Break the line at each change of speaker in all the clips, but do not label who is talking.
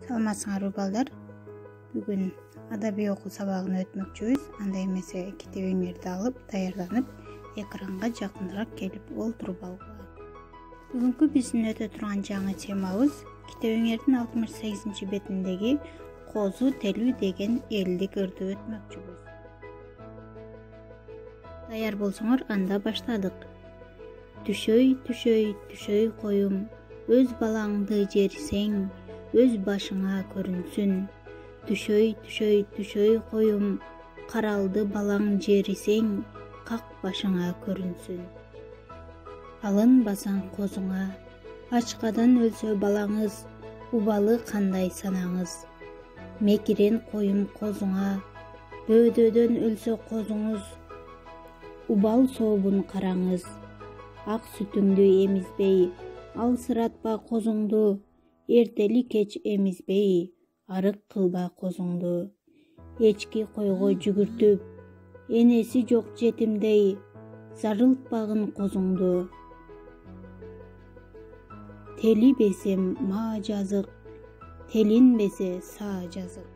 Саламатсыңарбы балдар? Бүгүн адабий окуу сабагын өтмөкчүбүз. Андай эмесе китебиңерди алып, даярданып, экранга жакыныраак келип олтуруп алгыла. Бүгүнкү биздин өтө турган жаңы темабыз китебиңердин 68-бетиндеги козу телүү деген элдик ырды өтмөкчүбүз. Даяр болсоңор, анда баштадык. Түшөй, түшөй, түшөй коюм, өз балаңды жерсең, өз башыңа көрүнсүн. Түшөй, түшөй, түшөй коюм, каралды балаң жерисең, как башыңа көрүнсүн. Алынбасаң козуңа, ачкадан өлсө балаңыз, убалы кандай санаңыз. Мекирен коюм козуңа, бөөдөдөн өлсө козуңуз, убал сообун караңыз. Ак сүтүңдү эмизбей, алсыратпа козуңду, эртели кеч эмизбей, арык кылба козуңду. Эчки койго жүгүртүп, энеси жок жетимдей, зарылтпагын козуңду. Телибесем ма жазык, телинбесе са жазык.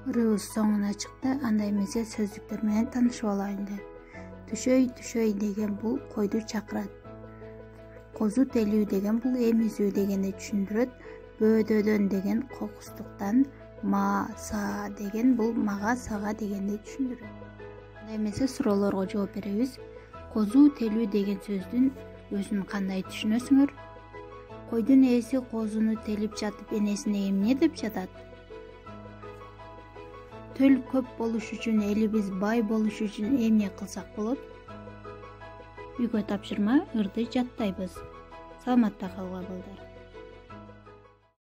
Ырыбыз соңуна чыкты, андай эмесе сөздүктөр менен таанышып алайлы. Түшөй, түшөй деген бул койду чакырат. Козу телүү деген бул эмизүү дегенди түшүндүрөт. Бөөдөдөн деген кокустуктан, ма, са деген бул мага, сага дегенди түшүндүрөт. Андай эмесе суроолорго жооп беребиз. Козу телүү деген сөздүн өзүн кандай түшүнөсүңөр? Койдун ээси козуну телип жатып, энесине эмне деп жатат? Төл көп болуш үчүн, элибиз бай болуш үчүн эмне кылсак болот? Үйгө тапшырма, ырды жаттайбыз. Саламатта калгыла балдар.